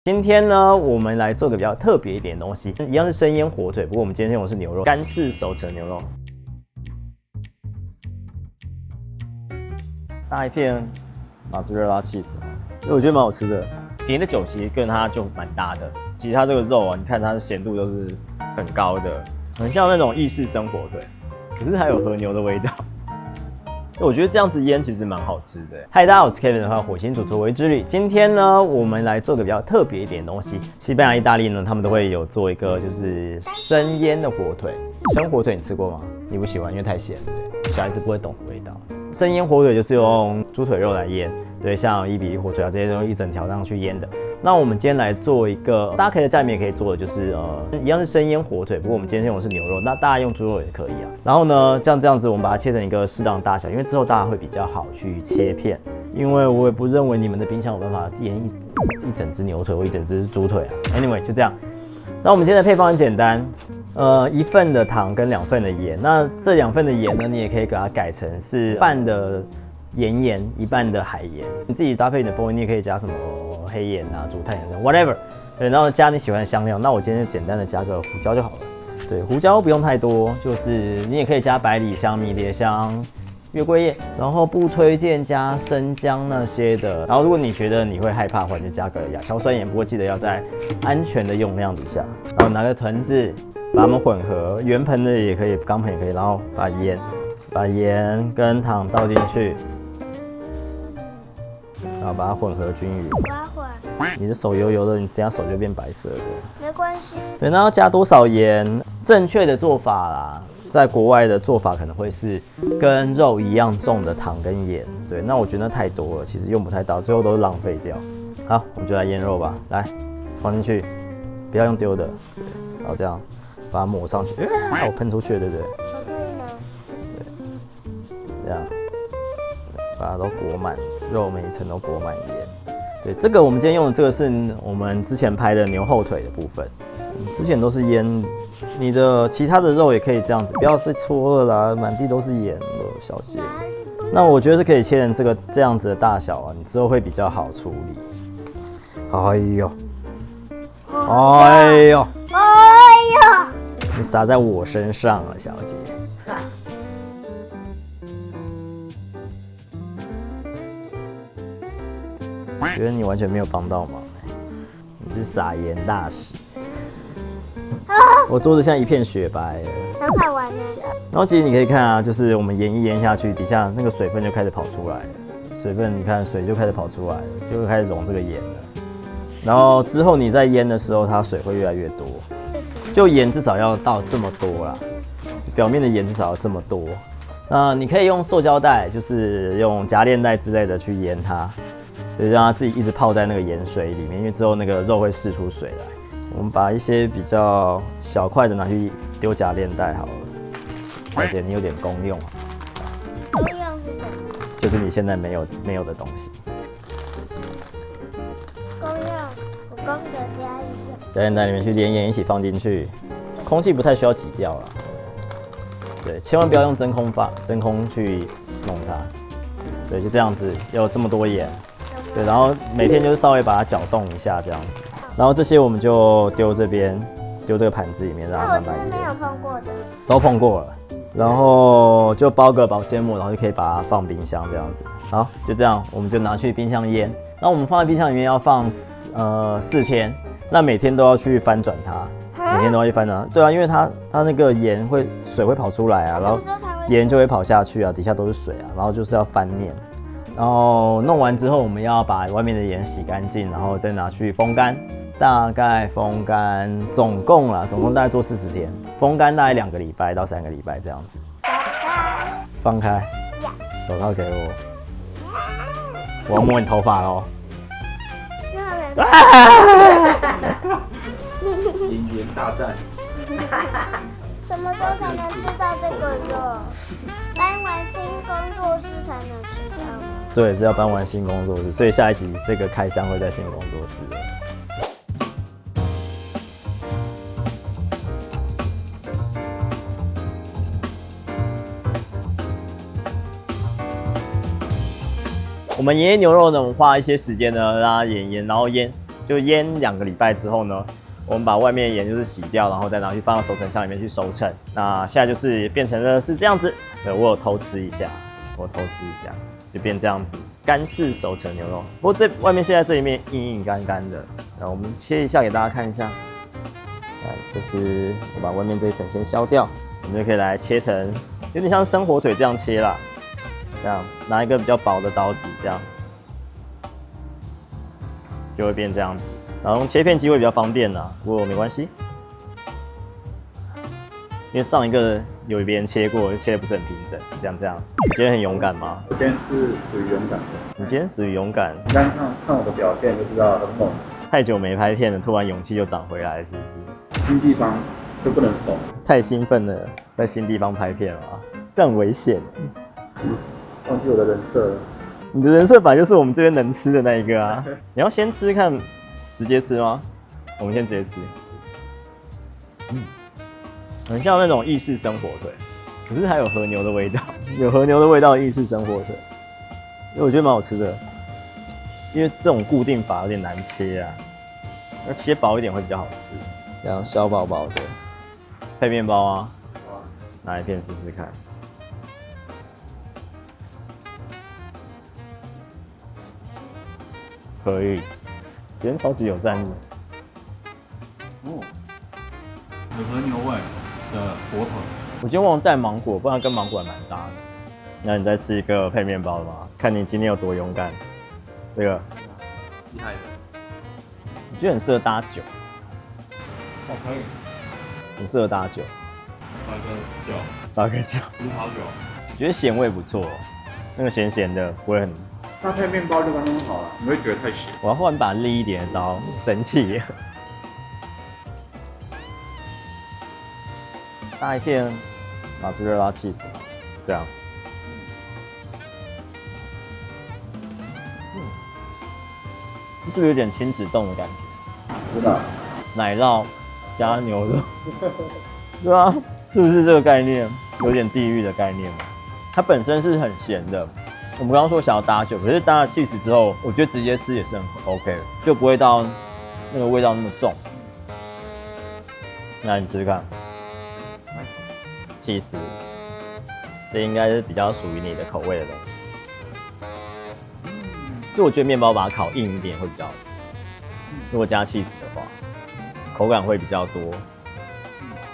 今天呢，我們來做個比較特別一點的東西，一樣是生醃火腿，不過我們今天用的是牛肉，乾式熟成牛肉，大一片马蘇瑞拉起司，我覺得蠻好吃的。甜的酒其實跟它就蠻搭的，其實它這個肉啊，你看它的鹹度都是很高的，很像那種意式生火腿，可是還有和牛的味道。我覺得這樣子醃其實蠻好吃的。嗨，大家好，我是 Kevin 的話，火星主廚微之旅。今天呢，我們來做個比較特別一點的東西。西班牙、意大利呢，他們都會有做一個就是生醃的火腿。生火腿你吃過嗎？你不喜歡，因為太鹹，對，小孩子不會懂的味道。生醃火腿就是用豬腿肉來醃，對，像伊比利火腿啊這些都一整條這樣去醃的。那我們今天來做一個，大家可以在家裡面也可以做的，就是一樣是生醃火腿，不過我們今天用的是牛肉，那大家用豬肉也可以啊。然後呢，这樣子，我们把它切成一個適當的大小，因為之後大家會比較好去切片。因為我也不認為你們的冰箱有辦法醃一整隻牛腿或一整隻豬腿啊。Anyway， 就這樣。那我們今天的配方很簡單。1份的糖跟2份的鹽，那這2份的鹽呢，你也可以給它改成是半的鹽，1半的海鹽，你自己搭配你的風味，你也可以加什麼黑鹽啊、竹炭鹽 whatever， 對，然後加你喜歡的香料。那我今天就簡單的加個胡椒就好了，對，胡椒不用太多，就是你也可以加百里香、迷迭香、月桂葉，然後不推薦加生薑那些的。然後如果你覺得你會害怕的話，你就加個亞硝酸鹽，不過記得要在安全的用量底下。然後拿個盆子，把它們混合，圓盆的也可以，鋼盆也可以，然後把鹽跟糖倒進去，然後把它混合均勻。我要混。你的手油油的，你等下手就變白色的。沒關係。對，那要加多少鹽？正確的做法啦，在國外的做法可能會是跟肉一樣重的糖跟鹽。對，那我覺得那太多了，其實用不太到，最後都是浪費掉。好，我們就來醃肉吧，來放進去，不要用丟的，然後這樣。把它抹上去，我噴出去了，對不對？對，這樣，把它都裹滿，肉每一層都裹滿鹽。對，這個我們今天用的這個是我們之前拍的牛後腿的部分，之前都是醃。你的其他的肉也可以這樣子，不要是搓了啦，滿地都是鹽了，小姐。那我覺得是可以切成這樣子的大小啊，你之後會比較好處理。哎呦，哎呦。你灑在我身上了，小姐。我覺得你完全沒有幫到忙，你是撒鹽大使。我桌子像一片雪白。很好玩的。然後其實你可以看啊，就是我們鹽一醃下去，底下那個水分就開始跑出來了。水分，你看水就開始跑出來了，就會開始溶這個鹽了。然後之後你在醃的時候，它水會越來越多。就鹽至少要到這麼多啦，表面的鹽至少要這麼多。那你可以用塑膠袋，就是用夾鏈袋之類的去醃它，對，讓它自己一直泡在那個鹽水裡面，因為之後那個肉會釋出水來。我們把一些比較小塊的拿去丟夾鏈袋好了。小姐，你有點功用啊。功用是什麼？就是你現在沒有的東西。功用，我功德加一。夾鏈袋裡面去連鹽一起放進去，空氣不太需要擠掉了。對，千萬不要用真空去弄它。對，就這樣子，有這麼多鹽。對，然後每天就是稍微把它攪動一下這樣子。然後這些我們就丟這邊，丟這個盤子裡面，讓它慢慢醃。沒有碰過的。都碰過了。然後就包個保鮮膜，然後就可以把它放冰箱這樣子。好，就這樣，我們就拿去冰箱醃。那我們放在冰箱裡面要放4天。那每天都要去翻轉它，每天都要去翻轉它。對啊，因為它那個鹽水會跑出來啊，然後鹽就會跑下去啊，底下都是水啊，然後就是要翻面。然後弄完之後，我們要把外面的鹽洗乾淨，然後再拿去風乾，大概風乾總共大概做40天，風乾大概2個禮拜到3個禮拜這樣子。放開，手套給我，我要摸你頭髮嘍。鹽鹽大戰。什麼時候才能吃到這個肉？搬完新工作室才能吃到嗎？對，是要搬完新工作室，所以下一集這個開箱會在新工作室。我們醃牛肉呢，我們花一些時間呢，讓它醃，然後醃就醃2個禮拜之後呢，我們把外面的鹽就是洗掉，然後再拿去放到熟成箱裡面去熟成。那現在就是变成了是這樣子。对，我有偷吃一下，就变这样子，干式熟成牛肉。不过这外面现在这一面硬硬干干的，那我们切一下给大家看一下。就是我把外面这一层先削掉，我们就可以来切成有点像生火腿这樣切啦。這樣拿一個比較薄的刀子，這樣就會變這樣子。然後用切片機會比較方便啦，不過沒關係，因為上一個有別人切過，切得不是很平整。這樣，你今天很勇敢嗎？我今天是屬於勇敢的。你今天屬於勇敢？你剛看我的表現就知道很猛。太久沒拍片了，突然勇氣就長回來了，是不是？新地方就不能慫。太興奮了，在新地方拍片了啊，這很危險。忘記我的人設了。你的人設本來就是我們這邊能吃的那一個啊。你要先吃看，直接吃嗎？我們先直接吃。很像那種意式生火腿，可是還有和牛的味道，有和牛的味道的意式生火腿，因為我覺得蠻好吃的。因為這種固定法有點難切啊，要切薄一點會比較好吃。這樣削薄薄的，配麵包啊，拿一片試試看。可以，今天超級有戰力。哦，有和牛味的火腿。我今天忘了帶芒果，不然跟芒果還蠻搭的。那你再吃一個配麵包嗎？看你今天有多勇敢。這個厲害的，我覺得很適合搭酒。哦，可以，很適合搭酒。找個酒，葡萄酒。我覺得鹹味不錯，那個鹹鹹的不會很。搭配麵包就剛剛好了，你會覺得太鹹。我要換把利一點的刀，生氣。搭一片馬蘇瑞拉起司，這樣。這是不是有點親子凍的感覺？真的。奶酪加牛肉，對啊，是不是這個概念？有點地獄的概念嘛。它本身是很鹹的。我們剛剛說想要搭酒，可是搭了起司之後，我覺得直接吃也是很 OK 的，就不會到那個味道那麼重。那你吃吃看，起司，這應該是比較屬於你的口味的東西。所以我覺得麵包把它烤硬一點會比較好吃。如果加起司的話，口感會比較多。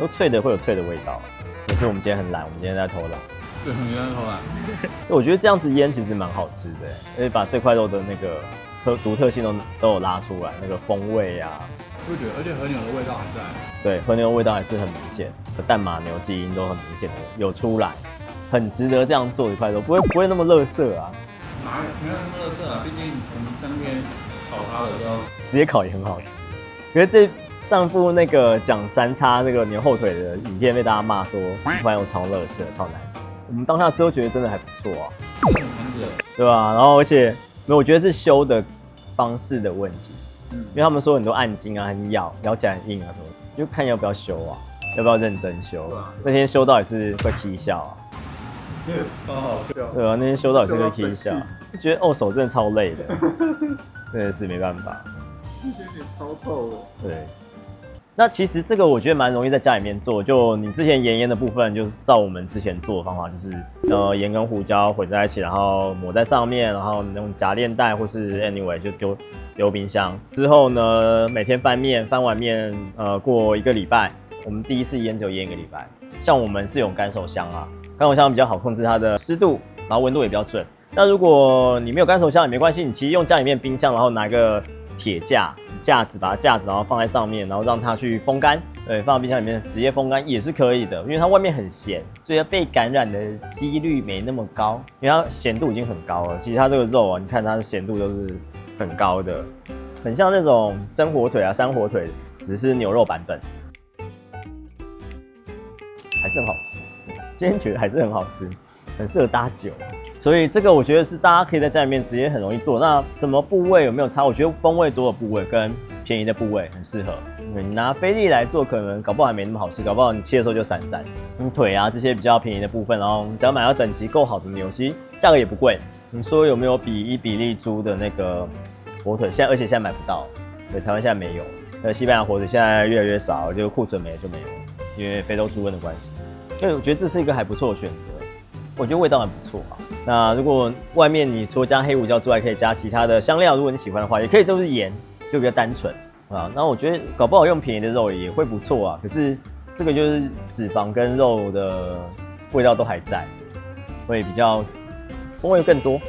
都脆的會有脆的味道。可是我們今天很懶，我們今天在偷懶。對，我們今天在偷懶。我覺得這樣子醃其實蠻好吃的，而且把這塊肉的那個獨特性都有拉出來，那個風味啊。我覺得，而且和牛的味道還在。對，和牛的味道還是很明顯，淡馬牛基因都很明顯的有出來，很值得這樣做一塊肉，不會那麼垃圾啊。哪有沒有那麼垃圾啊？畢竟我們在那邊烤它的時候，直接烤也很好吃。可是這上部那個講三叉那個牛後腿的影片被大家罵說，突然有超垃圾、超難吃。我們當下吃都覺得真的還不錯啊，對吧？然後而且我覺得是修的方式的問題，因為他們說很多按筋啊，很咬起來很硬啊什麼，就看要不要修啊，要不要認真修。那天修到也是會踢笑啊。超好笑。對啊，那天修到也是會踢笑，就覺得手真的超累的，真的是沒辦法。有點超臭的。對。那其實這個我覺得蠻容易在家裡面做，就你之前鹽醃的部分，就是照我們之前做的方法，就是鹽跟胡椒混在一起，然後抹在上面，然後用夾鏈袋或是 anyway 就丟冰箱。之後呢，每天翻面，翻完面過1個禮拜，我們第一次醃就醃1個禮拜。像我們是用乾手香啊，乾手香比較好控制它的濕度，然後溫度也比較準。那如果你沒有乾手香也沒關係，你其實用家裡面冰箱，然後拿一個鐵架子，把它架子，然後放在上面，然後讓它去風乾。對，放到冰箱裡面直接風乾也是可以的，因為它外面很鹹，所以它被感染的幾率沒那麼高，因為它鹹度已經很高了。其實它這個肉啊，你看它的鹹度都是很高的，很像那種生火腿啊、山火腿，只是牛肉版本，還是很好吃。今天覺得還是很好吃，很適合搭酒。所以這個我覺得是大家可以在家裡面直接很容易做。那什麼部位有沒有差？我覺得風味多的部位跟便宜的部位很適合。你拿菲力來做，可能搞不好還沒那麼好吃，搞不好你切的時候就散散。腿啊這些比較便宜的部分，然後只要買到等級夠好的牛，其實價格也不貴。你說有沒有比伊比利豬的那個火腿？而且現在買不到，對，台灣現在沒有。西班牙火腿現在越來越少，就庫存沒了就沒有了，因為非洲豬瘟的關係。所以我覺得這是一個還不錯的選擇，我覺得味道還不錯啊。那如果外面你除了加黑胡椒之外，可以加其他的香料，如果你喜歡的話，也可以都是鹽，就比較單純啊。那我覺得搞不好用便宜的肉也會不錯啊。可是這個就是脂肪跟肉的味道都還在，會比較風味更多。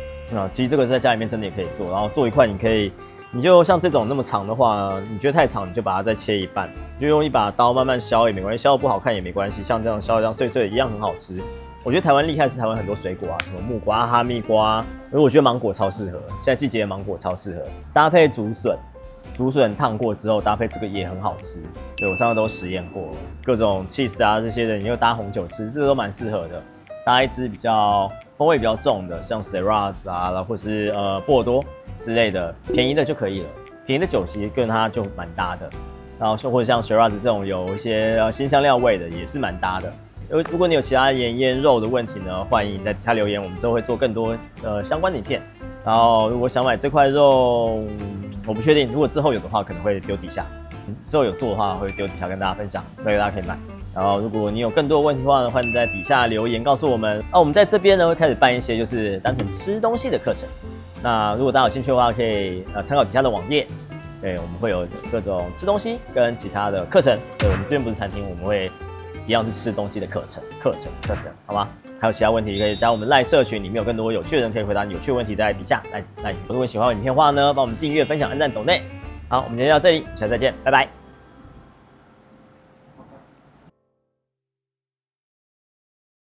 其實這個在家裡面真的也可以做，然後做一塊，你就像這種那麼長的話，你覺得太長，你就把它再切一半，就用一把刀慢慢削也沒關係，削得不好看也沒關係，像這樣削這樣碎碎的一樣很好吃。我覺得台灣厲害是台灣很多水果啊，什麼木瓜、哈密瓜，而我覺得芒果超適合，現在季節的芒果超適合，搭配竹筍，竹筍燙過之後搭配這個也很好吃。對，我上次都實驗過了，各種 cheese 啊這些的，你又搭紅酒吃，這個都蠻適合的。搭一支比較風味比較重的，像 Shiraz 啊，或是波爾多之類的，便宜的就可以了。便宜的酒其實跟它就蠻搭的，然后或者像 Shiraz 這種有一些辛香料味的也是蠻搭的。如果你有其他鹽醃肉的問題呢，歡迎在底下留言，我們之後會做更多相關的影片。然後如果想買這塊肉，我不確定，如果之後有的話，可能會丟底下。之後有做的話，會丟底下跟大家分享，所以大家可以買。然後，如果你有更多的問題的話呢，歡迎在底下留言告訴我們。我們在這邊呢會開始辦一些就是單純吃東西的課程。那如果大家有興趣的話，可以參考底下的網頁。對，我們會有各種吃東西跟其他的課程。對，我們這邊不是餐廳，我們會一樣是吃東西的課程，好嗎？還有其他問題可以加我們賴社群，裡面有更多有趣的人可以回答你有趣的問題，在底下賴。如果喜歡我影片的話呢，幫我們訂閱、分享、按讚、抖內。好，我們今天就到這裡，下次再見，拜拜。